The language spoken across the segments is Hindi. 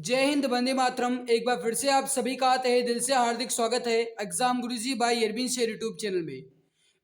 जय हिंद, वंदे मातरम। एक बार फिर से आप सभी का तहे दिल से हार्दिक स्वागत है एग्जाम गुरुजी बाई अरविंद शेर यूट्यूब चैनल में।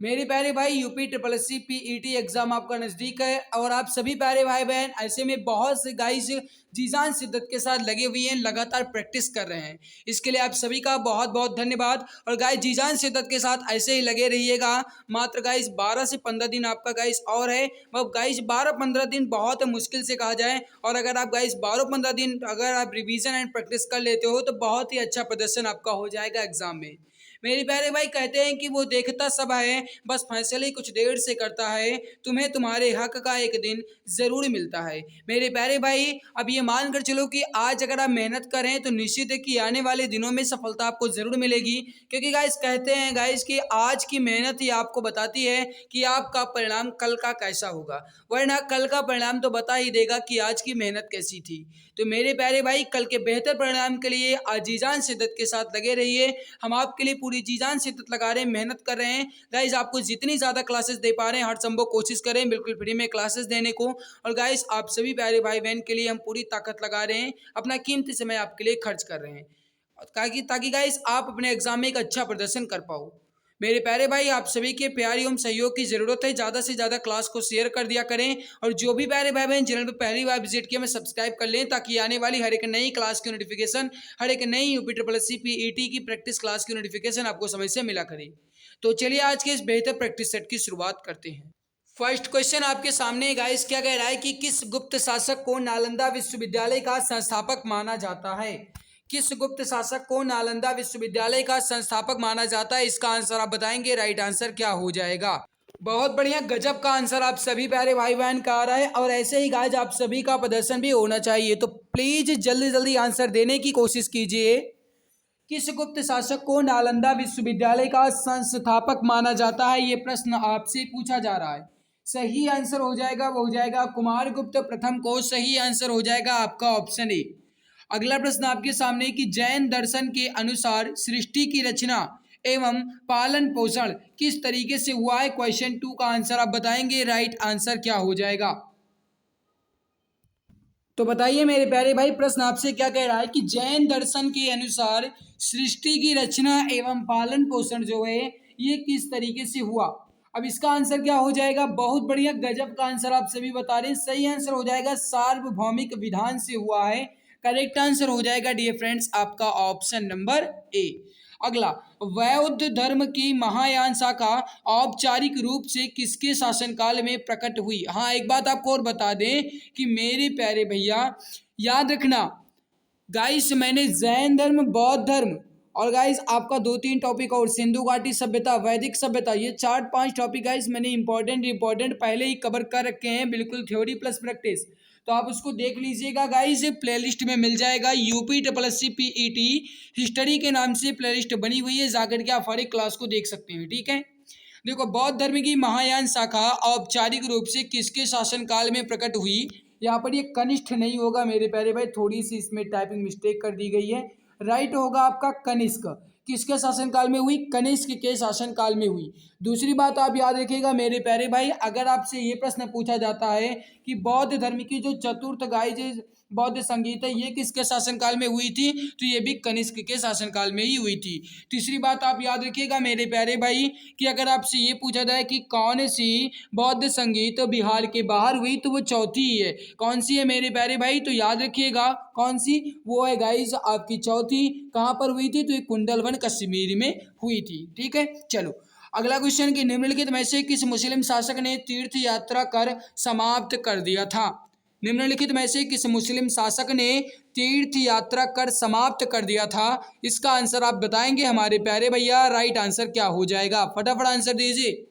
मेरे प्यारे भाई, UP triple S C PET exam आपका नज़दीक है और आप सभी प्यारे भाई बहन ऐसे में बहुत से गाइस जीजान शिद्दत के साथ लगे हुए हैं, लगातार प्रैक्टिस कर रहे हैं। इसके लिए आप सभी का बहुत बहुत धन्यवाद। और गाइस जीजान शिद्दत के साथ ऐसे ही लगे रहिएगा। मात्र गाइस 12 से 15 दिन आपका गाइस और है। मतलब गाइस 12-15 दिन बहुत मुश्किल से कहा जाए, और अगर आप गाइस 12-15 दिन अगर आप रिवीजन एंड प्रैक्टिस कर लेते हो तो बहुत ही अच्छा प्रदर्शन आपका हो जाएगा एग्जाम में। मेरे प्यारे भाई, कहते हैं कि वो देखता सब है, बस फैसले कुछ देर से करता है। तुम्हें तुम्हारे हक का एक दिन जरूर मिलता है। मेरे प्यारे भाई, अब ये मान कर चलो कि आज अगर आप मेहनत करें तो निश्चित है कि आने वाले दिनों में सफलता आपको जरूर मिलेगी। क्योंकि गाइस कहते हैं गाइस कि आज की मेहनत ही आपको बताती है कि आपका परिणाम कल का कैसा होगा, वरना कल का परिणाम तो बता ही देगा कि आज की मेहनत कैसी थी। तो मेरे प्यारे भाई, कल के बेहतर परिणाम के लिए आज जी जान शिद्दत के साथ लगे रहिए। हम आपके लिए पूरी जी जान शिद्दत लगा रहे हैं, मेहनत कर रहे हैं। गाइस आपको जितनी ज़्यादा क्लासेस दे पा रहे हैं हर संभव कोशिश करें बिल्कुल फ्री में क्लासेस देने को। और गाइस आप सभी प्यारे भाई बहन के लिए हम पूरी ताकत लगा रहे हैं, अपना कीमती समय आपके लिए खर्च कर रहे हैं, ताकि ताकि गाइस आप अपने एग्जाम में एक अच्छा प्रदर्शन कर पाओ। मेरे प्यारे भाई, आप सभी के प्यार एवं सहयोग की जरूरत है। ज़्यादा से ज़्यादा क्लास को शेयर कर दिया करें, और जो भी प्यारे भाई बहन चैनल पर पहली बार विजिट किया मैं सब्सक्राइब कर लें, ताकि आने वाली हर एक नई क्लास की नोटिफिकेशन, हर एक नई UP triple S C PET की प्रैक्टिस क्लास की नोटिफिकेशन आपको समय से मिला करे। तो चलिए आज के इस बेहतर प्रैक्टिस सेट की शुरुआत करते हैं। फर्स्ट क्वेश्चन आपके सामने गाइस क्या कह रहा है कि किस गुप्त शासक को नालंदा विश्वविद्यालय का संस्थापक माना जाता है। किस गुप्त शासक को नालंदा विश्वविद्यालय का संस्थापक माना जाता है, इसका आंसर आप बताएंगे। राइट आंसर क्या हो जाएगा। बहुत बढ़िया, गजब का आंसर आप सभी प्यारे भाई बहन का आ रहा है, और ऐसे ही गाइस आप सभी का प्रदर्शन भी होना चाहिए। तो प्लीज जल्दी जल्दी आंसर देने की कोशिश कीजिए। किस गुप्त शासक को नालंदा विश्वविद्यालय का संस्थापक माना जाता है, ये प्रश्न आपसे पूछा जा रहा है। सही आंसर हो जाएगा, वो हो जाएगा कुमारगुप्त प्रथम को। सही आंसर हो जाएगा आपका ऑप्शन ए। अगला प्रश्न आपके सामने कि जैन दर्शन के अनुसार सृष्टि की रचना एवं पालन पोषण किस तरीके से हुआ है। क्वेश्चन 2 का आंसर आप बताएंगे। राइट आंसर क्या हो जाएगा। तो बताइए मेरे प्यारे भाई, प्रश्न आपसे क्या कह रहा है कि जैन दर्शन के अनुसार सृष्टि की रचना एवं पालन पोषण जो है ये किस तरीके से हुआ। अब इसका आंसर क्या हो जाएगा। बहुत बढ़िया, गजब का आंसर आप सभी बता रहे हैं। सही आंसर हो जाएगा सार्वभौमिक विधान से हुआ है। करेक्ट आंसर हो जाएगा डियर फ्रेंड्स आपका ऑप्शन नंबर ए। अगला, बौद्ध धर्म की महायान शाखा औपचारिक रूप से किसके शासनकाल में प्रकट हुई। हाँ, एक बात आपको और बता दें कि मेरे प्यारे भैया याद रखना गाइस, मैंने जैन धर्म, बौद्ध धर्म और गाइस आपका 2-3 टॉपिक और सिंधु घाटी सभ्यता, वैदिक सभ्यता, ये 4-5 टॉपिक गाइस मैंने इंपॉर्टेंट पहले ही कवर कर रखे हैं, बिल्कुल थ्योरी प्लस प्रैक्टिस। तो आप उसको देख लीजिएगा गाइस, प्लेलिस्ट में मिल जाएगा। UP triple S C PET history के नाम से प्लेलिस्ट बनी हुई है, जाकर के आप हर एक क्लास को देख सकते हैं। ठीक है, देखो, बौद्ध धर्म की महायान शाखा औपचारिक रूप से किसके शासनकाल में प्रकट हुई। यहाँ पर ये कनिष्ठ नहीं होगा मेरे प्यारे भाई, थोड़ी सी इसमें टाइपिंग मिस्टेक कर दी गई है। राइट होगा आपका कनिष्क। किसके शासनकाल में हुई। कनिष्क के शासनकाल में हुई। दूसरी बात आप याद रखिएगा मेरे प्यारे भाई, अगर आपसे ये प्रश्न पूछा जाता है कि बौद्ध धर्म की जो चतुर्थ गाय बौद्ध संगीत है ये किसके शासनकाल में हुई थी, तो ये भी कनिष्क के शासनकाल में ही हुई थी। तीसरी बात आप याद रखिएगा मेरे प्यारे भाई कि अगर आपसे ये पूछा जाए कि कौन सी बौद्ध संगीत बिहार के बाहर हुई, तो वो चौथी ही है। कौन सी है मेरे प्यारे भाई, तो याद रखिएगा कौन सी, वो है गाइस आपकी चौथी। कहाँ पर हुई थी, तो ये कुंडलवन कश्मीर में हुई थी। ठीक है, चलो अगला क्वेश्चन कि निम्नलिखित में से किस मुस्लिम शासक ने तीर्थ यात्रा कर समाप्त कर दिया था। निम्नलिखित में से किस मुस्लिम शासक ने तीर्थ यात्रा कर समाप्त कर दिया था, इसका आंसर आप बताएंगे हमारे प्यारे भैया। राइट आंसर क्या हो जाएगा, फटाफट आंसर दीजिए।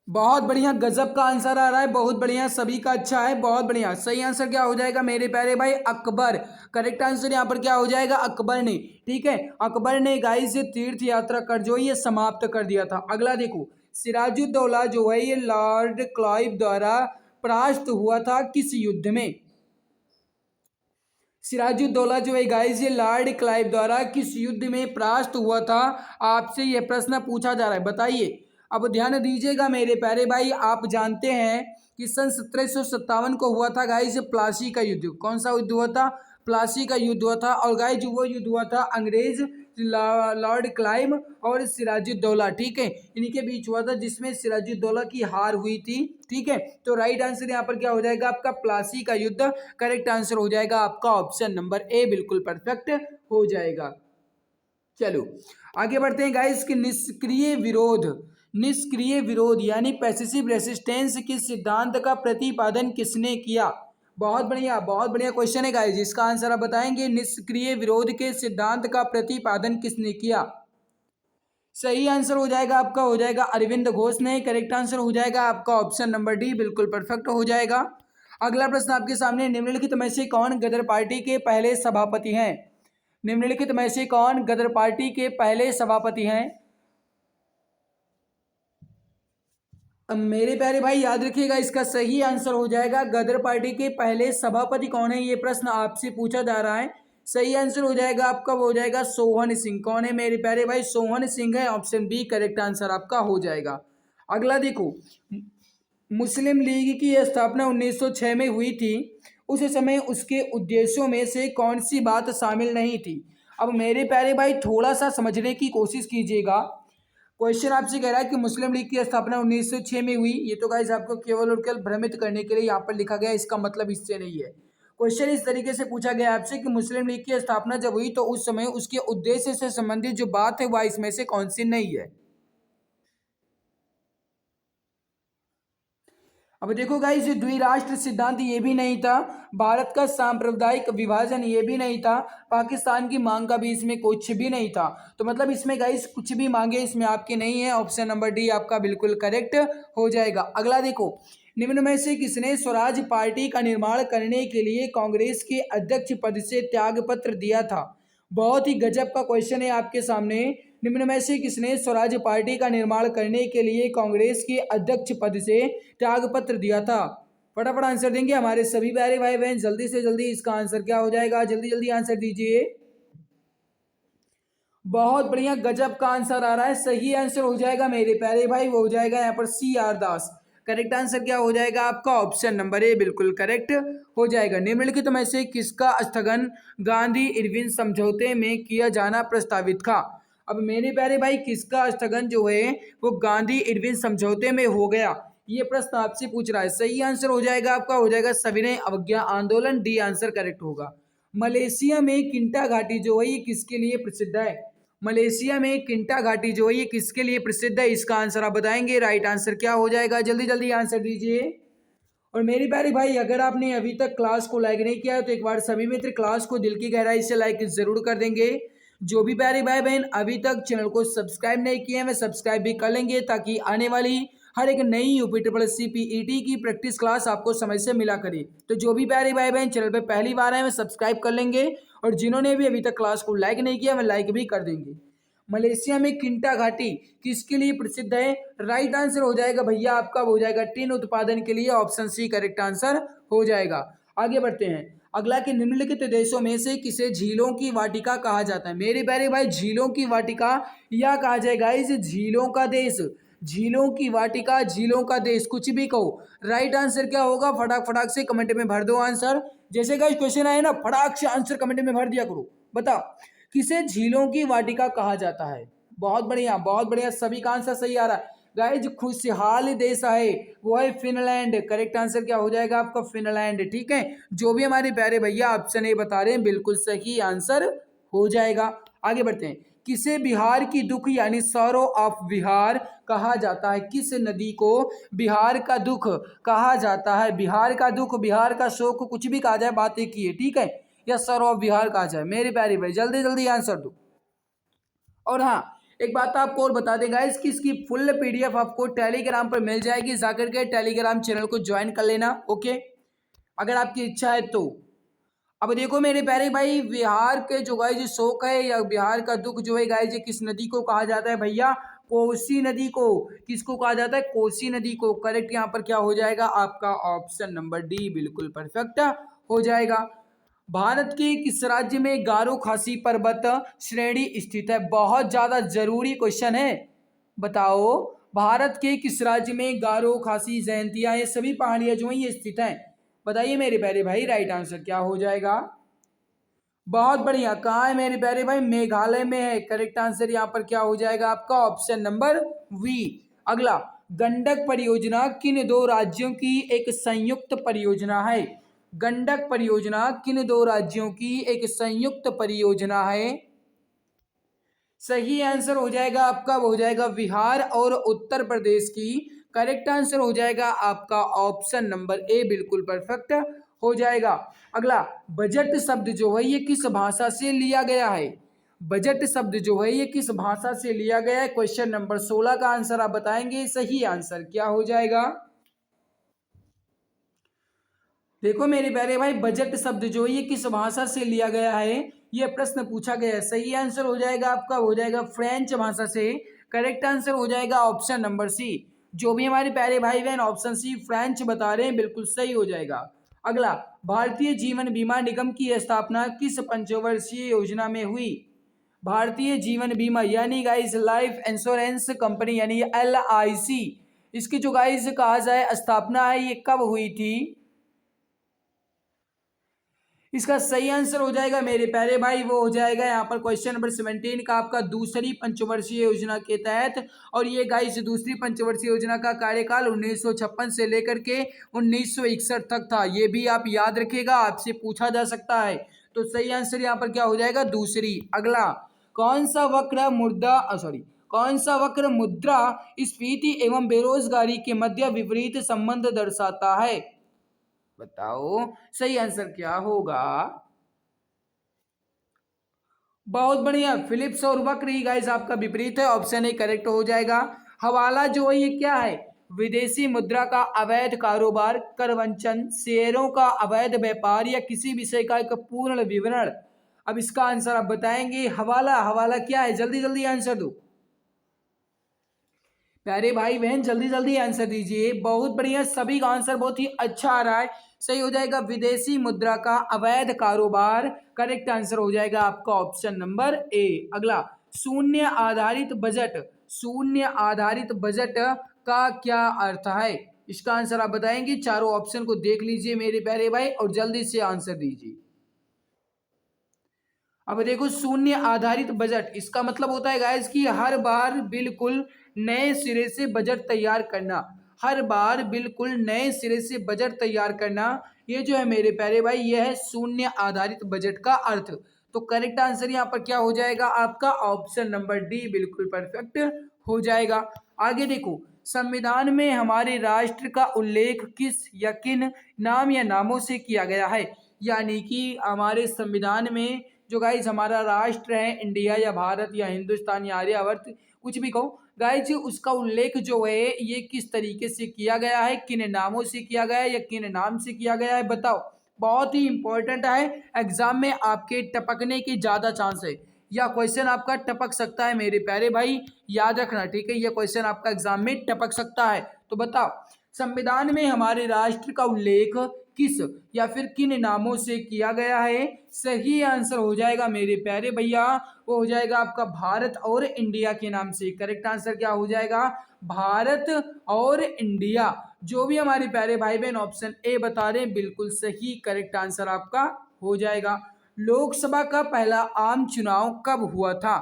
बहुत बढ़िया, गजब का आंसर आ रहा है, बहुत बढ़िया, सभी का अच्छा है, बहुत बढ़िया। सही आंसर क्या हो जाएगा मेरे प्यारे भाई, अकबर। करेक्ट आंसर यहाँ पर क्या हो जाएगा, अकबर ने। ठीक है, अकबर ने गाइस तीर्थ यात्रा कर जो ये समाप्त कर दिया था। अगला देखो, सिराजुद्दौला जो है ये लॉर्ड क्लाइव द्वारा परास्त हुआ था किस युद्ध में। सिराजुद्दौला जो है गाइस ये लॉर्ड क्लाइव द्वारा किस युद्ध में परास्त हुआ था, आपसे यह प्रश्न पूछा जा रहा है, बताइए। अब ध्यान दीजिएगा मेरे प्यारे भाई, आप जानते हैं कि सन 1757 को हुआ था गाइज प्लासी का युद्ध। कौन सा युद्ध हुआ था? प्लासी का युद्ध हुआ था। और गाइज वो युद्ध हुआ था अंग्रेज लॉर्ड क्लाइव और सिराजुद्दौला, ठीक है, इन्हीं के बीच हुआ था, जिसमें सिराजुद्दौला की हार हुई थी, ठीक है। तो राइट आंसर यहाँ पर क्या हो जाएगा आपका? प्लासी का युद्ध। करेक्ट आंसर हो जाएगा आपका ऑप्शन नंबर ए, बिल्कुल परफेक्ट हो जाएगा। चलो आगे बढ़ते हैं गाइस कि निष्क्रिय विरोध यानी पैसिव रेसिस्टेंस के सिद्धांत का प्रतिपादन किसने किया? बहुत बढ़िया क्वेश्चन है गाइस, इसका आंसर आप बताएंगे। निष्क्रिय विरोध के सिद्धांत का प्रतिपादन किसने किया? सही आंसर हो जाएगा आपका, हो जाएगा अरविंद घोष ने। करेक्ट आंसर हो जाएगा आपका ऑप्शन नंबर डी, बिल्कुल परफेक्ट हो जाएगा। अगला प्रश्न आपके सामने, निम्नलिखित में से कौन गदर पार्टी के पहले सभापति हैं? निम्नलिखित में से कौन गदर पार्टी के पहले सभापति हैं? अब मेरे प्यारे भाई याद रखिएगा, इसका सही आंसर हो जाएगा गदर पार्टी के पहले सभापति कौन है, ये प्रश्न आपसे पूछा जा रहा है। सही आंसर हो जाएगा आपका, वो हो जाएगा सोहन सिंह। कौन है मेरे प्यारे भाई? सोहन सिंह है, ऑप्शन बी करेक्ट आंसर आपका हो जाएगा। अगला देखो, मुस्लिम लीग की स्थापना 1906 में हुई थी, उस समय उसके उद्देश्यों में से कौन सी बात शामिल नहीं थी? अब मेरे प्यारे भाई थोड़ा सा समझने की कोशिश कीजिएगा। क्वेश्चन आपसे कह रहा है कि मुस्लिम लीग की स्थापना 1906 में हुई, ये तो गाइस आपको केवल और केवल भ्रमित करने के लिए यहाँ पर लिखा गया, इसका मतलब इससे नहीं है। क्वेश्चन इस तरीके से पूछा गया आपसे कि मुस्लिम लीग की स्थापना जब हुई तो उस समय उसके उद्देश्य से संबंधित जो बात है वह इसमें से कौन सी नहीं है? अब देखो गाइस, द्विराष्ट्र सिद्धांत ये भी नहीं था, भारत का सांप्रदायिक विभाजन ये भी नहीं था, पाकिस्तान की मांग का भी इसमें कुछ भी नहीं था। तो मतलब इसमें गाइस कुछ भी मांगे इसमें आपकी नहीं है, ऑप्शन नंबर डी आपका बिल्कुल करेक्ट हो जाएगा। अगला देखो, निम्न में से किसने स्वराज पार्टी का निर्माण करने के लिए कांग्रेस के अध्यक्ष पद से त्याग पत्र दिया था? बहुत ही गजब का क्वेश्चन है आपके सामने। निम्न में से किसने स्वराज पार्टी का निर्माण करने के लिए कांग्रेस के अध्यक्ष पद से त्याग पत्र दिया था? फटाफट आंसर देंगे हमारे सभी प्यारे भाई बहन, जल्दी से जल्दी इसका आंसर क्या हो जाएगा? जल्दी जल्दी आंसर दीजिए। बहुत बढ़िया, गजब का आंसर आ रहा है। सही आंसर हो जाएगा मेरे प्यारे भाई, वो हो जाएगा यहाँ पर सी आर दास। करेक्ट आंसर क्या हो जाएगा आपका? ऑप्शन नंबर ए बिल्कुल करेक्ट हो जाएगा। निम्नलिखित में से किसका स्थगन गांधी इरविन समझौते में किया जाना प्रस्तावित था? अब मेरे प्यारे भाई किसका स्थगन जो है वो गांधी इरविन समझौते में हो गया, ये प्रश्न आपसे पूछ रहा है। सही आंसर हो जाएगा आपका, हो जाएगा सविनय अवज्ञा आंदोलन, डी आंसर करेक्ट होगा। मलेशिया में किंटा घाटी जो है ये किसके लिए प्रसिद्ध है? मलेशिया में किंटा घाटी जो है ये किसके लिए प्रसिद्ध है? इसका आंसर आप बताएंगे। राइट आंसर क्या हो जाएगा? जल्दी जल्दी आंसर दीजिए। और मेरी प्यारी भाई अगर आपने अभी तक क्लास को लाइक नहीं किया है तो एक बार सभी मित्र क्लास को दिल की गहराई से लाइक जरूर कर देंगे। जो भी प्यारे भाई बहन अभी तक चैनल को सब्सक्राइब नहीं किए हैं वे सब्सक्राइब भी कर लेंगे, ताकि आने वाली हर एक नई UP triple S C PET की प्रैक्टिस क्लास आपको समय से मिला करे। तो जो भी प्यारे भाई बहन चैनल पे पहली बार आए वे सब्सक्राइब कर लेंगे, और जिन्होंने भी अभी तक क्लास को लाइक नहीं किया वे लाइक भी कर देंगे। मलेशिया में किंटा घाटी किसके लिए प्रसिद्ध है? राइट आंसर हो जाएगा भैया आपका, हो जाएगा टिन उत्पादन के लिए, ऑप्शन सी करेक्ट आंसर हो जाएगा। आगे बढ़ते हैं। अगला कि निम्नलिखित देशों में से किसे झीलों की वाटिका कहा जाता है? मेरे प्यारे भाई झीलों की वाटिका या कहा जाएगा इस झीलों का देश, झीलों की वाटिका, झीलों का देश, कुछ भी कहो। राइट आंसर क्या होगा? फटाक फटाक से कमेंट में भर दो आंसर। जैसे गाइस क्वेश्चन आए ना, फटाक से आंसर कमेंट में भर दिया करो। बताओ किसे झीलों की वाटिका कहा जाता है? बहुत बढ़िया बहुत बढ़िया, सभी का आंसर सही आ रहा है। गाइज खुशहाल देश है वो है फिनलैंड। करेक्ट आंसर क्या हो जाएगा आपका? फिनलैंड, ठीक है। जो भी हमारे प्यारे भैया ऑप्शन ए बता रहे हैं बिल्कुल सही आंसर हो जाएगा। आगे बढ़ते हैं। किसे बिहार की दुख यानी सौरो ऑफ बिहार कहा जाता है? किस नदी को बिहार का दुख कहा जाता है? बिहार का दुख, बिहार का शोक, कुछ भी कहा जाए, बात एक ही है, ठीक है। या सौरो ऑफ बिहार कहा जाए। मेरे प्यारे भाई जल्दी जल्दी आंसर दो। और हाँ एक बात आपको और बता देगा, इसकी फुल पीडीएफ आपको टेलीग्राम पर मिल जाएगी, जाकर के टेलीग्राम चैनल को ज्वाइन कर लेना, ओके, अगर आपकी इच्छा है तो। अब देखो मेरे प्यारे भाई, बिहार के जो गाइज शोक है या बिहार का दुख जो है गाइज, किस नदी को कहा जाता है भैया? कोसी नदी को। किसको कहा जाता है? कोसी नदी को। करेक्ट यहाँ पर क्या हो जाएगा आपका? ऑप्शन नंबर डी बिल्कुल परफेक्ट हो जाएगा। भारत के किस राज्य में गारो खासी पर्वत श्रेणी स्थित है? बहुत ज्यादा जरूरी क्वेश्चन है, बताओ भारत के किस राज्य में गारो, खासी, जयंतिया ये सभी पहाड़ियां जो हैं ये स्थित हैं? बताइए मेरे प्यारे भाई, राइट आंसर क्या हो जाएगा? बहुत बढ़िया। कहाँ है मेरे प्यारे भाई? मेघालय में है। करेक्ट आंसर यहाँ पर क्या हो जाएगा आपका? Option number V. अगला, गंडक परियोजना किन दो राज्यों की एक संयुक्त परियोजना है? गंडक परियोजना किन दो राज्यों की एक संयुक्त परियोजना है? सही आंसर हो जाएगा आपका, हो जाएगा बिहार और उत्तर प्रदेश की। करेक्ट आंसर हो जाएगा आपका ऑप्शन नंबर ए, बिल्कुल परफेक्ट हो जाएगा। अगला, बजट शब्द जो है ये किस भाषा से लिया गया है? बजट शब्द जो है ये किस भाषा से लिया गया है? क्वेश्चन नंबर 16 का आंसर आप बताएंगे। सही आंसर क्या हो जाएगा? देखो मेरे प्यारे भाई, बजट शब्द जो है ये किस भाषा से लिया गया है, ये प्रश्न पूछा गया है। सही आंसर हो जाएगा आपका, हो जाएगा फ्रेंच भाषा से। करेक्ट आंसर हो जाएगा ऑप्शन नंबर सी। जो भी हमारे प्यारे भाई बहन ऑप्शन सी फ्रेंच बता रहे हैं, बिल्कुल सही हो जाएगा। अगला, भारतीय जीवन बीमा निगम की स्थापना किस पंचवर्षीय योजना में हुई? भारतीय जीवन बीमा यानी गाइस लाइफ इंश्योरेंस कंपनी यानी LIC, इसकी जो गाइस कहा जाए स्थापना है ये कब हुई थी? इसका सही आंसर हो जाएगा मेरे प्यारे भाई, वो हो जाएगा यहाँ पर क्वेश्चन नंबर 17 का आपका दूसरी पंचवर्षीय योजना के तहत। और ये गाइस दूसरी पंचवर्षीय योजना का कार्यकाल 1956 से लेकर के 1961 तक था। ये भी आप याद रखिएगा, आपसे पूछा जा सकता है। तो सही आंसर यहाँ पर क्या हो जाएगा? दूसरी। अगला, कौन सा वक्र कौन सा वक्र मुद्रा स्फीति एवं बेरोजगारी के मध्य विपरीत संबंध दर्शाता है? बताओ सही आंसर क्या होगा? बहुत बढ़िया, फिलिप्स और वक्र ही गाइस आपका विपरीत है। ऑप्शन ए करेक्ट हो जाएगा। हवाला जो है ये क्या है? विदेशी मुद्रा का अवैध कारोबार, करवंचन, शेयरों का अवैध व्यापार या किसी विषय का एक पूर्ण विवरण। अब इसका आंसर आप बताएंगे। हवाला, हवाला क्या है? जल्दी जल्दी आंसर दो प्यारे भाई बहन, जल्दी जल्दी आंसर दीजिए। बहुत बढ़िया, सभी का आंसर बहुत ही अच्छा आ रहा है। सही हो जाएगा विदेशी मुद्रा का अवैध कारोबार। करेक्ट आंसर हो जाएगा आपका ऑप्शन नंबर ए। अगला, शून्य आधारित बजट, शून्य आधारित बजट का क्या अर्थ है? इसका आंसर आप बताएंगे। चारों ऑप्शन को देख लीजिए मेरे प्यारे भाई और जल्दी से आंसर दीजिए। अब देखो, शून्य आधारित बजट इसका मतलब होता है गाइस कि हर बार बिल्कुल नए सिरे से बजट तैयार करना। हर बार बिल्कुल नए सिरे से बजट तैयार करना, ये जो है मेरे प्यारे भाई ये है शून्य आधारित बजट का अर्थ। तो करेक्ट आंसर यहाँ पर क्या हो जाएगा आपका? ऑप्शन नंबर डी बिल्कुल परफेक्ट हो जाएगा। आगे देखो, संविधान में हमारे राष्ट्र का उल्लेख किस या किन नाम या नामों से किया गया है? यानी कि हमारे संविधान में जो गाइज हमारा राष्ट्र है, इंडिया या भारत या हिंदुस्तान या आर्यावर्त, कुछ भी कहो गाइज, उसका उल्लेख जो है ये किस तरीके से किया गया है, किन नामों से किया गया है या किन नाम से किया गया है? बताओ। बहुत ही इंपॉर्टेंट है, एग्जाम में आपके टपकने के ज्यादा चांस है, या क्वेश्चन आपका टपक सकता है मेरे प्यारे भाई, याद रखना ठीक है। यह क्वेश्चन आपका एग्जाम में टपक सकता है। तो बताओ, संविधान में हमारे राष्ट्र का उल्लेख किस या फिर किन नामों से किया गया है? सही आंसर हो जाएगा मेरे प्यारे भैया, वो हो जाएगा आपका भारत और इंडिया के नाम से। करेक्ट आंसर क्या हो जाएगा? भारत और इंडिया। जो भी हमारे प्यारे भाई बहन ऑप्शन ए बता रहे हैं बिल्कुल सही करेक्ट आंसर आपका हो जाएगा। लोकसभा का पहला आम चुनाव कब हुआ था?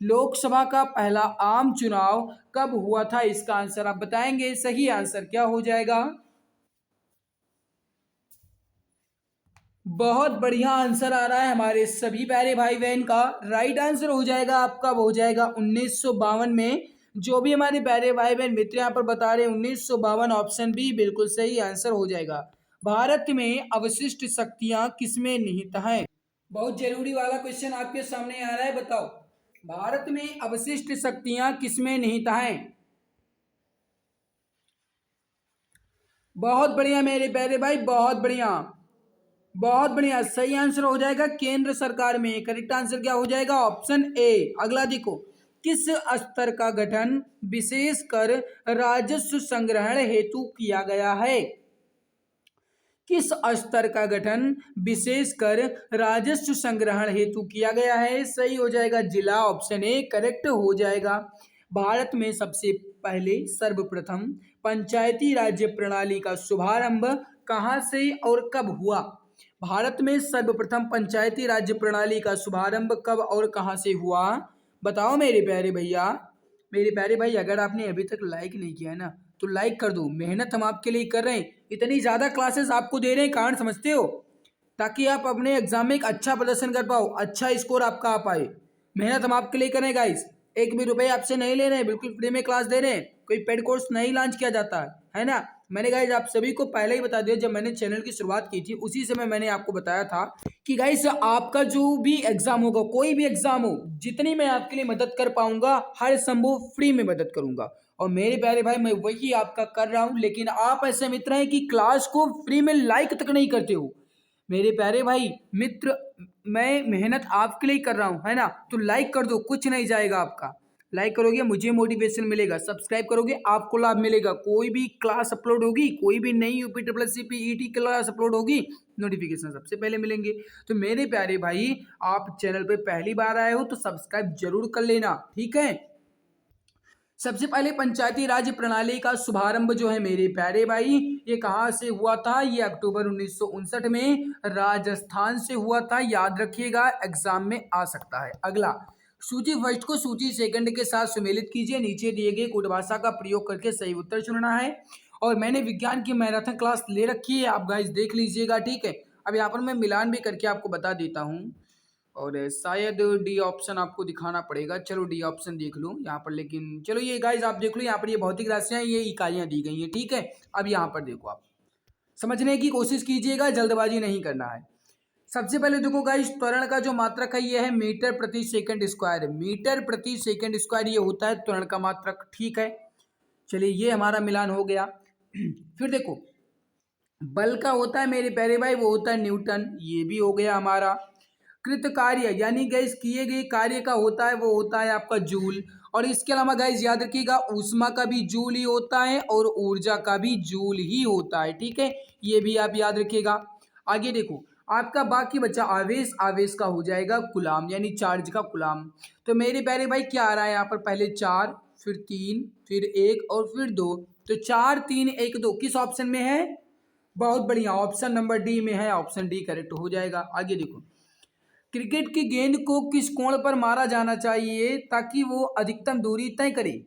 लोकसभा का पहला आम चुनाव कब हुआ था? इसका आंसर आप बताएंगे। सही आंसर क्या हो जाएगा? बहुत बढ़िया आंसर आ रहा है हमारे सभी प्यारे भाई बहन का। राइट आंसर हो जाएगा आपका, वो हो जाएगा 1952 में। जो भी हमारे प्यारे भाई बहन मित्र यहाँ पर बता रहे हैं 1952, ऑप्शन बी बिल्कुल सही आंसर हो जाएगा। भारत में अवशिष्ट शक्तियां किसमें निहित हैं? बहुत जरूरी वाला क्वेश्चन आपके सामने आ रहा है। बताओ, भारत में अवशिष्ट शक्तियां किसमें निहित हैं? बहुत बढ़िया मेरे प्यारे भाई, बहुत बढ़िया, बहुत बढ़िया। सही आंसर हो जाएगा केंद्र सरकार में। करेक्ट आंसर क्या हो जाएगा? Option A. अगला देखो, किस स्तर का गठन विशेषकर राजस्व संग्रहण हेतु किया गया है? किस स्तर का गठन विशेषकर राजस्व संग्रहण हेतु किया गया है? सही हो जाएगा जिला, ऑप्शन ए करेक्ट हो जाएगा। भारत में सबसे पहले सर्वप्रथम पंचायती राज्य प्रणाली का शुभारंभ कहाँ से और कब हुआ? भारत में सर्वप्रथम पंचायती राज्य प्रणाली का शुभारंभ कब और कहाँ से हुआ? बताओ मेरे प्यारे भैया। मेरे प्यारे भाई, अगर आपने अभी तक लाइक नहीं किया है ना, तो लाइक कर दो। मेहनत हम आपके लिए कर रहे हैं, इतनी ज़्यादा क्लासेस आपको दे रहे हैं, कारण समझते हो, ताकि आप अपने एग्जाम में एक अच्छा प्रदर्शन कर पाओ, अच्छा स्कोर आपका आ पाए। मेहनत हम आपके लिए करें गाइस, एक भी रुपए आपसे नहीं ले रहे हैं, बिल्कुल फ्री में क्लास दे रहे हैं, कोई पेड कोर्स नहीं लॉन्च किया जाता है ना। मैंने गाइस आप सभी को पहले ही बता दिया, जब मैंने चैनल की शुरुआत की थी उसी समय मैंने आपको बताया था कि गाइस आपका जो भी एग्जाम होगा, कोई भी एग्जाम हो, जितनी मैं आपके लिए मदद कर पाऊंगा हर संभव फ्री में मदद करूंगा। और मेरे प्यारे भाई, मैं वही आपका कर रहा हूं, लेकिन आप ऐसे मित्र हैं कि क्लास को फ्री में लाइक तक नहीं करते हो। मेरे प्यारे भाई मित्र, मैं मेहनत आपके लिए कर रहा हूँ, है ना, तो लाइक कर दो, कुछ नहीं जाएगा आपका। लाइक करोगे मुझे मोटिवेशन मिलेगा, सब्सक्राइब करोगे आपको लाभ मिलेगा। कोई भी क्लास अपलोड होगी, कोई भी नई UP triple C PET class upload होगी, नोटिफिकेशन सबसे पहले मिलेंगे। तो मेरे प्यारे भाई, आप चैनल पे पहली बार आए हो तो सब्सक्राइब जरूर कर लेना, ठीक है। सबसे पहले पंचायती राज प्रणाली का शुभारंभ जो है मेरे प्यारे भाई, ये कहाँ से हुआ था? ये अक्टूबर 1959 में राजस्थान से हुआ था, याद रखिएगा, एग्जाम में आ सकता है। अगला, सूची फर्स्ट को सूची सेकंड के साथ सुमेलित कीजिए, नीचे दिए गए कोड भाषा का प्रयोग करके सही उत्तर चुनना है। और मैंने विज्ञान की मैराथन क्लास ले रखी है, आप गाइस देख लीजिएगा, ठीक है। अब यहाँ पर मैं मिलान भी करके आपको बता देता हूँ, और शायद डी ऑप्शन आपको दिखाना पड़ेगा। चलो डी ऑप्शन देख लो यहाँ पर, लेकिन चलो ये गाइज आप देख लो, यहाँ पर ये भौतिक राशियाँ, ये इकाइयाँ दी गई हैं, ठीक है। अब यहाँ पर देखो, आप समझने की कोशिश कीजिएगा, जल्दबाजी नहीं करना है। सबसे पहले देखो गाइज, त्वरण का जो मात्रक है ये है मीटर प्रति सेकंड स्क्वायर। मीटर प्रति सेकंड स्क्वायर ये होता है त्वरण का मात्रक, ठीक है। चलिए ये हमारा मिलान हो गया। फिर देखो, बल का होता है मेरे प्यारे भाई, वो होता है न्यूटन, ये भी हो गया हमारा। कृत कार्य यानी गैस किए गए कार्य का होता है, वो होता है आपका जूल। और इसके अलावा गैस याद रखिएगा, ऊष्मा का भी जूल ही होता है और ऊर्जा का भी जूल ही होता है, ठीक है, ये भी आप याद रखिएगा। आगे देखो, आपका बाकी बचा आवेश, आवेश का हो जाएगा गुलाम, यानी चार्ज का गुलाम। तो मेरे प्यारे भाई क्या आ रहा है यहाँ पर? पहले 4, फिर 3, फिर 1 और फिर 2। तो 4 3 1 2 किस ऑप्शन में है? बहुत बढ़िया, ऑप्शन नंबर डी में है, ऑप्शन डी करेक्ट हो जाएगा। आगे देखो, क्रिकेट की गेंद को किस कोण पर मारा जाना चाहिए ताकि वो अधिकतम दूरी तय करे?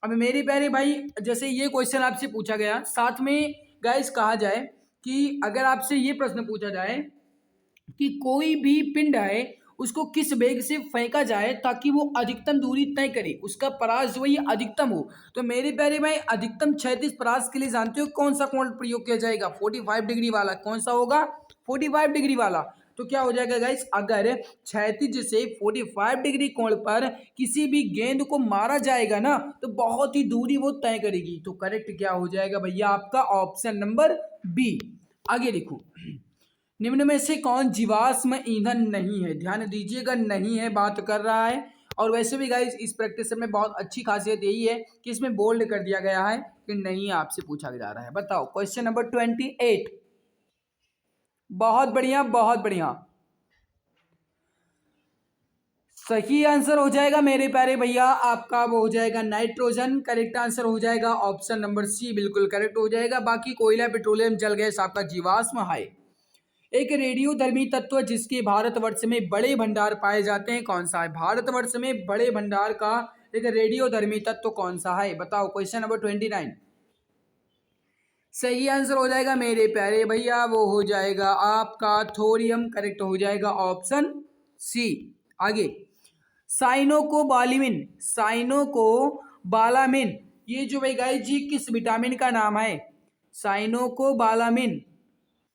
अब मेरे प्यारे भाई, जैसे ये क्वेश्चन आपसे पूछा गया, साथ में गाइस कहा जाए कि अगर आपसे ये प्रश्न पूछा जाए कि कोई भी पिंड है उसको किस वेग से फेंका जाए ताकि वो अधिकतम दूरी तय करे, उसका परास जो है ये अधिकतम हो, तो मेरे प्यारे भाई अधिकतम क्षैतिज परास के लिए जानते हो कौन सा कोण प्रयोग किया जाएगा? 45 डिग्री वाला। कौन सा होगा? 45 डिग्री वाला। तो क्या हो जाएगा गाइस, अगर क्षैतिज से 45 डिग्री कोण पर किसी भी गेंद को मारा जाएगा ना, तो बहुत ही दूरी वो तय करेगी। तो करेक्ट क्या हो जाएगा भैया आपका? Option number B. आगे देखो, निम्न में से कौन जीवाश्म ईंधन नहीं है? ध्यान दीजिएगा, नहीं है बात कर रहा है। और वैसे भी गाइस इस प्रैक्टिस में बहुत अच्छी खासियत यही है कि इसमें बोल्ड कर दिया गया है कि नहीं आपसे पूछा जा रहा है। बताओ, क्वेश्चन नंबर 28। बहुत बढ़िया, बहुत बढ़िया, सही आंसर हो जाएगा मेरे प्यारे भैया आपका, वो हो जाएगा नाइट्रोजन। करेक्ट आंसर हो जाएगा ऑप्शन नंबर सी, बिल्कुल करेक्ट हो जाएगा। बाकी कोयला, पेट्रोलियम, जल गैस आपका जीवाश्म है। एक रेडियोधर्मी तत्व जिसके भारतवर्ष में बड़े भंडार पाए जाते हैं, कौन सा है? भारतवर्ष में बड़े भंडार का एक रेडियोधर्मी तत्व कौन सा है? बताओ, क्वेश्चन नंबर 29। सही आंसर हो जाएगा मेरे प्यारे भैया, वो हो जाएगा आपका थोरियम। करेक्ट हो जाएगा ऑप्शन सी। आगे, साइनोकोबालामिन, साइनोकोबालामिन, ये जो भाई गाइस जी किस विटामिन का नाम है? साइनोकोबालामिन।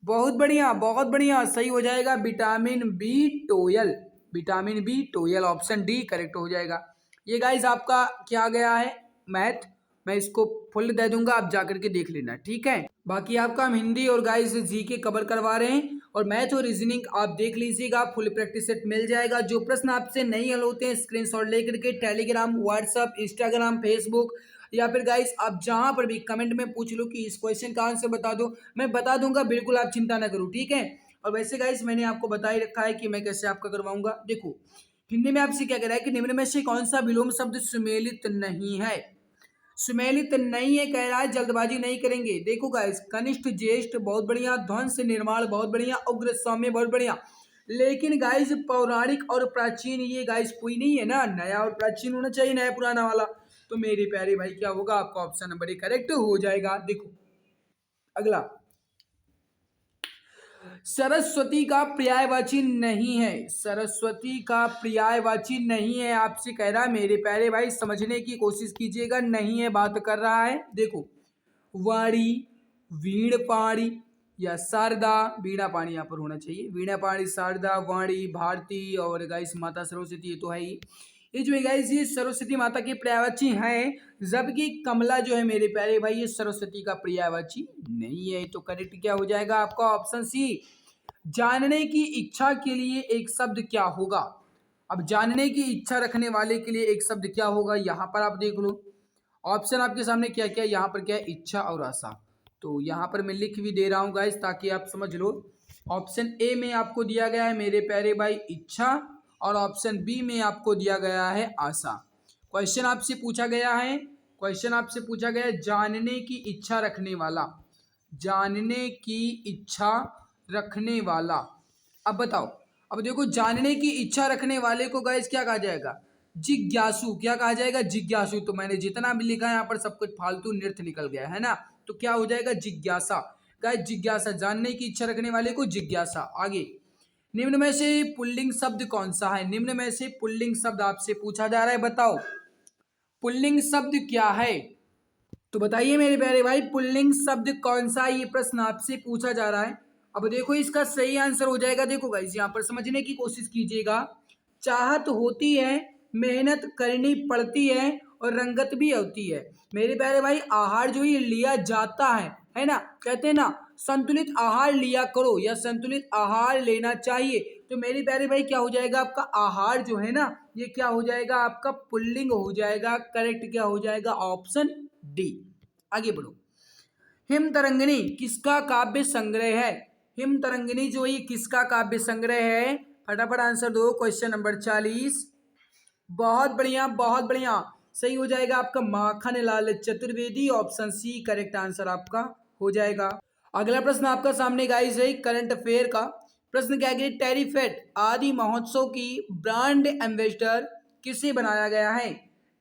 बहुत बढ़िया, बहुत बढ़िया, सही हो जाएगा vitamin B 12। Vitamin B 12, option D correct हो जाएगा। ये गाइस आपका क्या गया है? मैथ। मैं इसको फुल दे दूंगा, आप जाकर के देख लेना, ठीक है। बाकी आपका हम हिंदी और गाइस जी के कवर करवा रहे हैं, और मैथ और रीजनिंग आप देख लीजिएगा, फुल प्रैक्टिस सेट मिल जाएगा। जो प्रश्न आपसे नहीं हल होते हैं स्क्रीनशॉट लेकर के टेलीग्राम, व्हाट्सअप, इंस्टाग्राम, फेसबुक या फिर गाइस आप जहां पर भी कमेंट में पूछ लो कि इस क्वेश्चन का आंसर बता दो, मैं बता दूंगा, बिल्कुल आप चिंता ना करो, ठीक है। और वैसे गाइस मैंने आपको बता ही रखा है कि मैं कैसे आपका करवाऊंगा। देखो, हिंदी में आपसे क्या कह रहा है कि निम्न में से कौन सा विलोम शब्द सुमेलित नहीं है। सुमेलित नहीं है कह रहा है, जल्दबाजी नहीं करेंगे। देखो गाइस, कनिष्ठ ज्येष्ठ बहुत बढ़िया, ध्वंस निर्माण बहुत बढ़िया, उग्र सौम्य बहुत बढ़िया। लेकिन गाइस पौराणिक और प्राचीन ये गाइस कोई नहीं है ना, नया और प्राचीन होना चाहिए, नया पुराना वाला। तो मेरे प्यारे भाई क्या होगा, आपका ऑप्शन नंबर 1 करेक्ट हो जाएगा। देखो अगला, सरस्वती का पर्यायवाची नहीं है। सरस्वती का पर्यायवाची नहीं है आपसे कह रहा है, मेरे प्यारे भाई समझने की कोशिश कीजिएगा, नहीं है बात कर रहा है। देखो वाणी, वीण पाणी या शारदा, वीणा पाणी यहाँ पर होना चाहिए, वीणा पाणी, शारदा, वाणी, भारती और गाइस माता सरस्वती, ये तो है ही। ये जो है गाइस ये सरस्वती माता के पर्यायवाची हैं, जबकि कमला जो है मेरे प्यारे भाई ये सरस्वती का पर्यायवाची नहीं है। तो करेक्ट क्या हो जाएगा आपका ऑप्शन सी। जानने की इच्छा के लिए एक शब्द क्या होगा। अब जानने की इच्छा रखने वाले के लिए एक शब्द क्या होगा, यहाँ पर आप देख लो ऑप्शन आपके सामने क्या क्या, यहाँ पर क्या है, इच्छा और आशा। तो यहाँ पर मैं लिख भी दे रहा हूँ गाइस ताकि आप समझ लो। ऑप्शन ए में आपको दिया गया है मेरे प्यारे भाई इच्छा, और ऑप्शन बी में आपको दिया गया है आशा। क्वेश्चन आपसे पूछा गया है, क्वेश्चन आपसे पूछा गया है जानने की इच्छा रखने वाला, जानने की इच्छा रखने वाला। अब बताओ, अब देखो जानने की इच्छा रखने वाले को गाइस क्या कहा जाएगा, जिज्ञासु। क्या कहा जाएगा, जिज्ञासु। तो मैंने जितना भी लिखा है यहाँ पर सब कुछ फालतू नृत्य निकल गया है ना, तो क्या हो जाएगा, जिज्ञासा। गाइस जिज्ञासा, जानने की इच्छा रखने वाले को जिज्ञासा। आगे, निम्न में से पुल्लिंग शब्द कौन सा है। निम्न में से पुल्लिंग शब्द आपसे पूछा जा रहा है, बताओ पुल्लिंग शब्द क्या है। तो बताइए मेरे प्यारे भाई पुल्लिंग शब्द कौन सा, ये प्रश्न आपसे पूछा जा रहा है। अब देखो इसका सही आंसर हो जाएगा, देखो गाइस यहाँ पर समझने की कोशिश कीजिएगा। चाहत होती है, मेहनत करनी पड़ती है और रंगत भी होती है। मेरे प्यारे भाई आहार जो ये लिया जाता है ना, कहते हैं ना संतुलित आहार लिया करो या संतुलित आहार लेना चाहिए। तो मेरे प्यारे भाई क्या हो जाएगा आपका आहार जो है ना, ये क्या हो जाएगा आपका पुल्लिंग हो जाएगा। करेक्ट क्या हो जाएगा, ऑप्शन डी। आगे बढ़ो, हिम तरंगिणी किसका काव्य संग्रह है। हिम तरंगिणी जो ये किसका काव्य संग्रह है, फटाफट आंसर दो। Question number 40। बहुत बढ़िया बहुत बढ़िया, सही हो जाएगा आपका Makhan Lal Chaturvedi, option C correct answer आपका हो जाएगा। अगला प्रश्न आपका सामने गाइस है करंट अफेयर का प्रश्न। क्या है, टेरिफेट आदि महोत्सव की ब्रांड एम्बेसडर किसे बनाया गया है।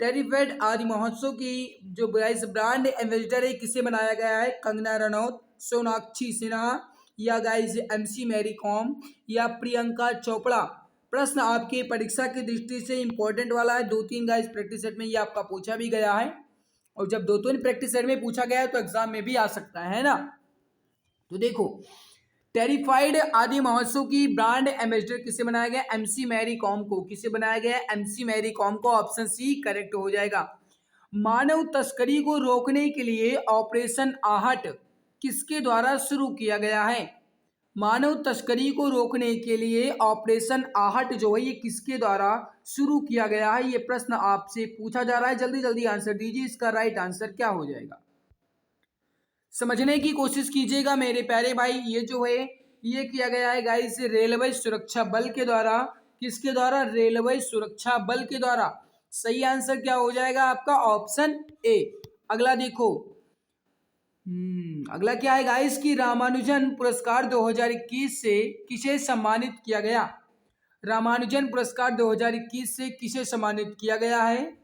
टेरिफेट आदि महोत्सव की जो गाइस ब्रांड एम्बेसडर है किसे बनाया गया है, कंगना रनौत, सोनाक्षी सिन्हा या गाइस एमसी मैरी कॉम या प्रियंका चोपड़ा। प्रश्न आपके परीक्षा की दृष्टि से इंपॉर्टेंट वाला है, 2-3 गाइस प्रैक्टिस सेट में ये आपका पूछा भी गया है, और जब 2-3 प्रैक्टिस सेट में पूछा गया है तो एग्जाम में भी आ सकता है ना। तो देखो टेरिफाइड आदि महोत्सव की ब्रांड एम्बेसडर किसे बनाया गया, एमसी मैरी कॉम को। किसे बनाया गया, एमसी मैरी कॉम को, ऑप्शन सी करेक्ट हो जाएगा। मानव तस्करी को रोकने के लिए ऑपरेशन आहट किसके द्वारा शुरू किया गया है। मानव तस्करी को रोकने के लिए ऑपरेशन आहट जो है ये किसके द्वारा शुरू किया गया है, ये प्रश्न आपसे पूछा जा रहा है। जल्दी जल्दी आंसर दीजिए, इसका राइट आंसर क्या हो जाएगा, समझने की कोशिश कीजिएगा मेरे प्यारे भाई। ये जो है ये किया गया है गाइस रेलवे सुरक्षा बल के द्वारा। किसके द्वारा, रेलवे सुरक्षा बल के द्वारा। सही आंसर क्या हो जाएगा आपका, ऑप्शन ए। अगला देखो, अगला क्या है गाइस कि रामानुजन पुरस्कार 2021 से किसे सम्मानित किया गया। रामानुजन पुरस्कार 2021 से किसे सम्मानित किया गया है।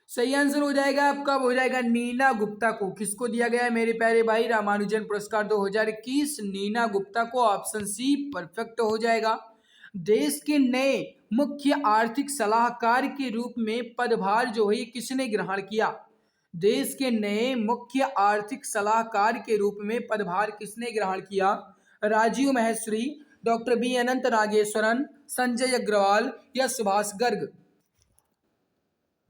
सही आंसर हो जाएगा आपका, हो जाएगा नीना गुप्ता को। किसको दिया गया है मेरे प्यारे भाई, रामानुजन पुरस्कार 2021 नीना गुप्ता को, ऑप्शन सी परफेक्ट हो जाएगा। देश के नए मुख्य आर्थिक सलाहकार के रूप में पदभार जो है किसने ग्रहण किया। देश के नए मुख्य आर्थिक सलाहकार के रूप में पदभार किसने ग्रहण किया, राजीव महेश्वरी, डॉक्टर बी अनंत नागेश्वरन, संजय अग्रवाल या सुभाष गर्ग।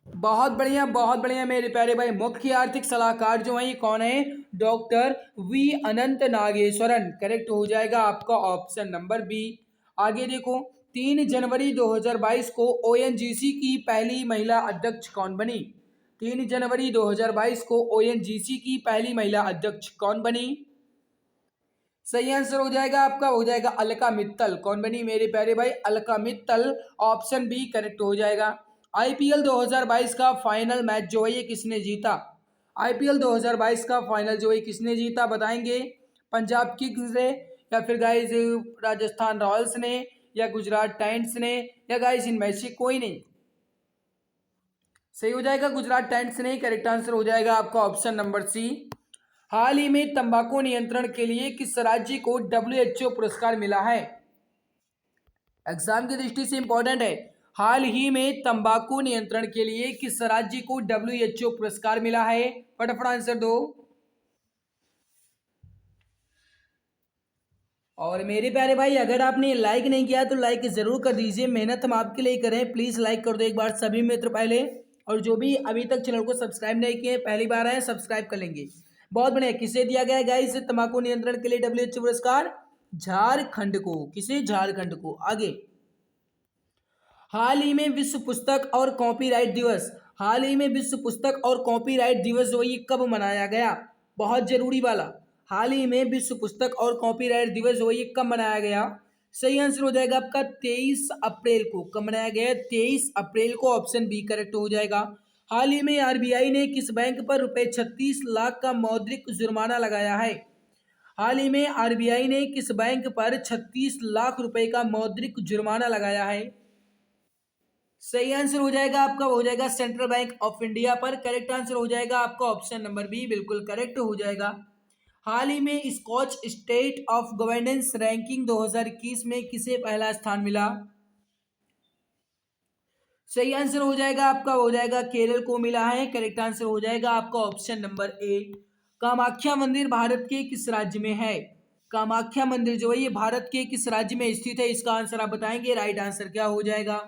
बहुत बढ़िया मेरे प्यारे भाई, मुख्य आर्थिक सलाहकार जो है ये कौन है, डॉक्टर वी अनंत नागेश्वरन। करेक्ट हो जाएगा आपका ऑप्शन नंबर बी। आगे देखो, 3 जनवरी 2022 को ओएनजीसी की पहली महिला अध्यक्ष कौन बनी। 3 जनवरी 2022 को ओएनजीसी की पहली महिला अध्यक्ष कौन बनी। सही आंसर हो जाएगा आपका, हो जाएगा अलका मित्तल। कौन बनी मेरे प्यारे भाई? Alka Mittal. Option B correct हो जाएगा। आईपीएल 2022 का फाइनल मैच जो है ये किसने जीता? आईपीएल 2022 का फाइनल जो है किसने जीता बताएंगे? पंजाब किंग्स ने, या फिर गाइस राजस्थान रॉयल्स ने, या गुजरात टाइटंस ने, या गाइस इनमें से कोई नहीं? सही हो जाएगा गुजरात टाइटंस ने। करेक्ट आंसर हो जाएगा आपका ऑप्शन नंबर सी। हाल ही में तंबाकू नियंत्रण के लिए किस राज्य को डब्ल्यूएचओ पुरस्कार मिला है? एग्जाम की दृष्टि से इंपॉर्टेंट है। हाल ही में तंबाकू नियंत्रण के लिए किस राज्य को डब्ल्यूएचओ पुरस्कार मिला है? फटाफट आंसर दो। और मेरे प्यारे भाई, अगर आपने लाइक नहीं किया तो लाइक जरूर कर दीजिए, मेहनत हम आपके लिए करें। प्लीज लाइक कर दो एक बार सभी मित्र पहले। और जो भी अभी तक चैनल को सब्सक्राइब नहीं किए, पहली बार आए, सब्सक्राइब कर लेंगे। बहुत बढ़िया। किसे दिया गया है गाइस तंबाकू नियंत्रण के लिए डब्ल्यूएचओ पुरस्कार? झारखंड को। किसे? झारखंड को। आगे, हाल ही में विश्व पुस्तक और कॉपीराइट दिवस, हाल ही में विश्व पुस्तक और कॉपीराइट दिवस जो ये कब मनाया गया? बहुत जरूरी वाला। हाल ही में विश्व पुस्तक और कॉपीराइट दिवस जो ये कब मनाया गया? सही आंसर हो जाएगा आपका 23 अप्रैल को। कब मनाया गया? 23 अप्रैल को। ऑप्शन बी करेक्ट हो जाएगा। हाल ही में आरबीआई ने किस बैंक पर रुपए 36 लाख का मौद्रिक जुर्माना लगाया है? हाल ही में आरबीआई ने किस बैंक पर 36 लाख रुपए का मौद्रिक जुर्माना लगाया है? सही आंसर हो जाएगा आपका, हो जाएगा सेंट्रल बैंक ऑफ इंडिया पर। करेक्ट आंसर हो जाएगा आपका ऑप्शन नंबर बी, बिल्कुल करेक्ट हो जाएगा। हाल ही में Skoch state of governance ranking 2021 में किसे पहला स्थान मिला? सही आंसर हो जाएगा आपका, हो जाएगा केरल को मिला है। करेक्ट आंसर हो जाएगा आपका ऑप्शन नंबर ए। कामाख्या मंदिर भारत के किस राज्य में है? कामाख्या मंदिर जो है ये भारत के किस राज्य में स्थित है? इसका आंसर आप बताएंगे। राइट आंसर क्या हो जाएगा?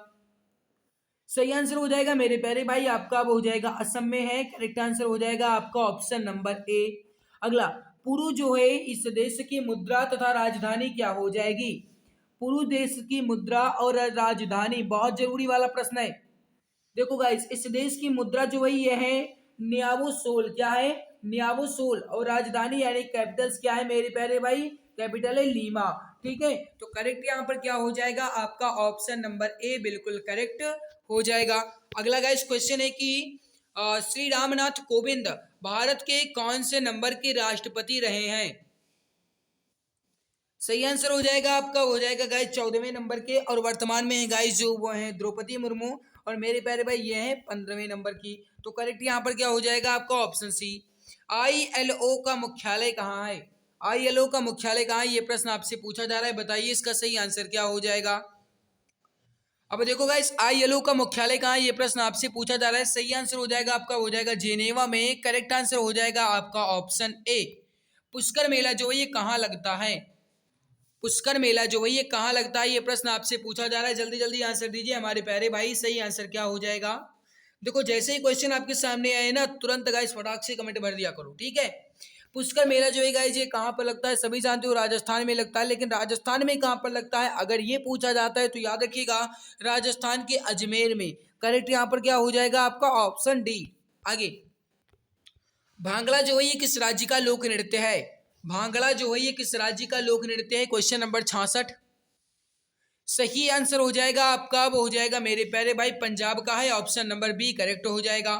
सही आंसर हो जाएगा मेरे प्यारे भाई आपका, अब हो जाएगा असम में है। करेक्ट आंसर हो जाएगा आपका ऑप्शन नंबर ए। अगला, पुरु जो है इस देश की मुद्रा तथा राजधानी क्या हो जाएगी? पुरु देश की मुद्रा और राजधानी, बहुत जरूरी वाला प्रश्न है। देखो गाइस, इस देश की मुद्रा जो है ये है न्यावो सोल। क्या है? न्यावो सोल। और राजधानी यानी कैपिटल्स क्या है मेरे प्यारे भाई? कैपिटल है लीमा। ठीक है, तो करेक्ट यहाँ पर क्या हो जाएगा आपका ऑप्शन नंबर ए, बिल्कुल करेक्ट हो जाएगा। अगला गाइस क्वेश्चन है कि श्री रामनाथ कोविंद भारत के कौन से नंबर के राष्ट्रपति रहे हैं? सही आंसर हो जाएगा आपका, हो जाएगा गाइस 14वें नंबर के। और वर्तमान में है गाइस जो वो है द्रौपदी मुर्मू। और मेरे प्यारे भाई ये है 15वें नंबर की। तो करेक्ट यहाँ पर क्या हो जाएगा आपका ऑप्शन सी। आईएलओ का मुख्यालय कहाँ है? आईएलओ का मुख्यालय कहाँ है, ये प्रश्न आपसे पूछा जा रहा है। बताइए इसका सही आंसर क्या हो जाएगा। अब देखो गाइस, आईएलओ का मुख्यालय कहाँ है, ये प्रश्न आपसे पूछा जा रहा है। सही आंसर हो जाएगा आपका, हो जाएगा जेनेवा में। करेक्ट आंसर हो जाएगा आपका ऑप्शन ए। पुष्कर मेला जो है ये कहाँ लगता है? पुष्कर मेला जो है ये कहाँ लगता है, ये प्रश्न आपसे पूछा जा रहा है। जल्दी जल्दी आंसर दीजिए हमारे प्यारे भाई, सही आंसर क्या हो जाएगा। देखो जैसे ही क्वेश्चन आपके सामने आए ना, तुरंत गाइस फटाक से कमेंट भर दिया करो, ठीक है। पुष्कर मेला जो है गाइस ये कहाँ पर लगता है? सभी जानते हो राजस्थान में लगता है, लेकिन राजस्थान में कहाँ पर लगता है अगर ये पूछा जाता है तो याद रखिएगा राजस्थान के अजमेर में। करेक्ट यहाँ पर क्या हो जाएगा आपका ऑप्शन डी। आगे, भांगड़ा जो है ये किस राज्य का लोक नृत्य है? भांगड़ा जो है ये किस राज्य का लोक नृत्य है? Question number 66। सही आंसर हो जाएगा आपका, वो हो जाएगा मेरे प्यारे भाई पंजाब का है। ऑप्शन नंबर बी करेक्ट हो जाएगा।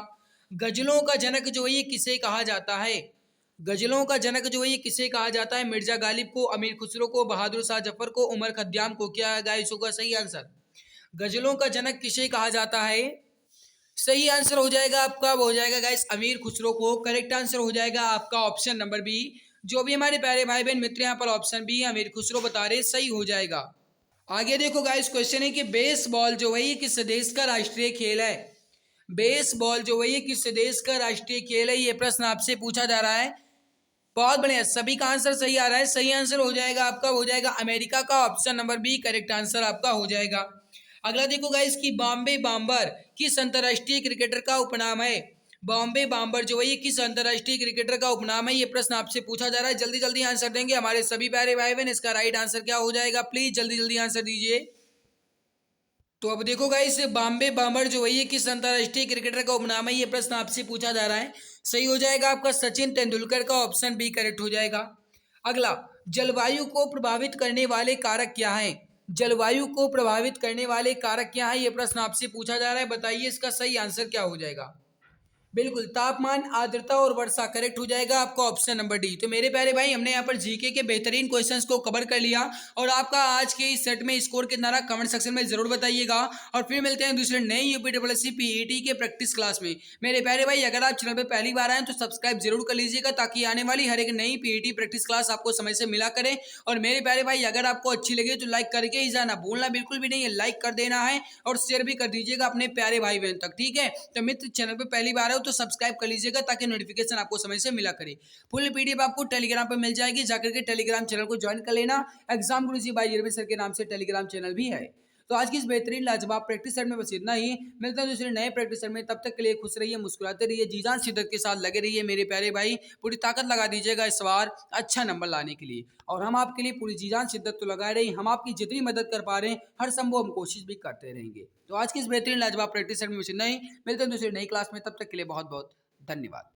गजलों का जनक जो है ये किसे कहा जाता है? गजलों का जनक जो है ये किसे कहा जाता है? मिर्जा गालिब को, अमीर खुसरो को, बहादुर शाह जफर को, उमर खद्याम को। क्या गाइस होगा सही आंसर? गजलों का जनक किसे कहा जाता है? सही आंसर हो जाएगा आपका, वो हो जाएगा गाइस अमीर खुसरो को। करेक्ट आंसर हो जाएगा आपका ऑप्शन नंबर बी। जो भी हमारे प्यारे भाई बहन मित्र यहाँ पर ऑप्शन बी अमीर खुसरो बता रहे, सही हो जाएगा। आगे देखो गाइस, क्वेश्चन है कि बेसबॉल जो है ये किस देश का राष्ट्रीय खेल है? बेसबॉल जो है ये किस देश का राष्ट्रीय खेल है, ये प्रश्न आपसे पूछा जा रहा है। बहुत बढ़िया, सभी का आंसर सही आ रहा है। सही आंसर हो जाएगा आपका, हो जाएगा अमेरिका का। Option number B correct answer आपका हो जाएगा। अगला देखो गाइस कि बॉम्बे बॉम्बर किस अंतरराष्ट्रीय क्रिकेटर का उपनाम है? बॉम्बे बॉम्बर जो है ये किस अंतरराष्ट्रीय क्रिकेटर का उपनाम है, ये प्रश्न आपसे पूछा जा रहा है। जल्दी जल्दी आंसर देंगे हमारे सभी प्यारे भाई बहन। इसका राइट आंसर क्या हो जाएगा, प्लीज जल्दी जल्दी आंसर दीजिए। तो अब देखो गाइस, बॉम्बे बॉम्बर जो है ये किस अंतरराष्ट्रीय क्रिकेटर का उपनाम है, ये प्रश्न आपसे पूछा जा रहा है। सही हो जाएगा आपका सचिन तेंदुलकर का। ऑप्शन बी करेक्ट हो जाएगा। अगला, जलवायु को प्रभावित करने वाले कारक क्या हैं? जलवायु को प्रभावित करने वाले कारक क्या हैं? ये प्रश्न आपसे पूछा जा रहा है। बताइए इसका सही आंसर क्या हो जाएगा? बिल्कुल, तापमान, आर्द्रता और वर्षा करेक्ट हो जाएगा आपका ऑप्शन नंबर डी। तो मेरे प्यारे भाई, हमने यहाँ पर जीके के बेहतरीन क्वेश्चंस को कवर कर लिया और आपका आज के इस सेट में स्कोर कितना रहा कमेंट सेक्शन में जरूर बताइएगा। और फिर मिलते हैं दूसरे नए यूपीडब्ल्यूएससी पीईटी के प्रैक्टिस क्लास में। मेरे प्यारे भाई, अगर आप चैनल पर पहली बार आए तो सब्सक्राइब जरूर कर लीजिएगा ताकि आने वाली हर एक नई पीईटी प्रैक्टिस क्लास आपको समय से मिला करे। और मेरे प्यारे भाई, अगर आपको अच्छी लगे तो लाइक करके ही जाना, भूलना बिल्कुल भी नहीं है, लाइक कर देना है और शेयर भी कर दीजिएगा अपने प्यारे भाई बहन तक, ठीक है। तो मित्र, चैनल पर पहली बार हो तो सब्सक्राइब कर लीजिएगा ताकि नोटिफिकेशन आपको समय से मिला करे। फुल पीडीएफ आपको टेलीग्राम पे मिल जाएगी, जाकर के टेलीग्राम चैनल को ज्वाइन कर लेना। एग्जाम गुरुजी बाय एरविन सर के नाम से टेलीग्राम चैनल भी है। तो आज की इस बेहतरीन लाजवाब प्रैक्टिस सेट में बस इतना ही। मिलते हैं दूसरे नए प्रैक्टिस सेट में, तब तक के लिए खुश रहिए, मुस्कुराते रहिए, जी जान शिद्दत के साथ लगे रहिए मेरे प्यारे भाई। पूरी ताकत लगा दीजिएगा इस बार अच्छा नंबर लाने के लिए। और हम आपके लिए पूरी जी जान शिद्दत तो लगा रहे हैं, हम आपकी जितनी मदद कर पा रहे हैं हर संभव हम कोशिश भी करते रहेंगे। तो आज की इस बेहतरीन लाजवाब प्रैक्टिस सेट में बस इतना ही। मिलते हैं दूसरी नई क्लास में, तब तक के लिए बहुत बहुत धन्यवाद।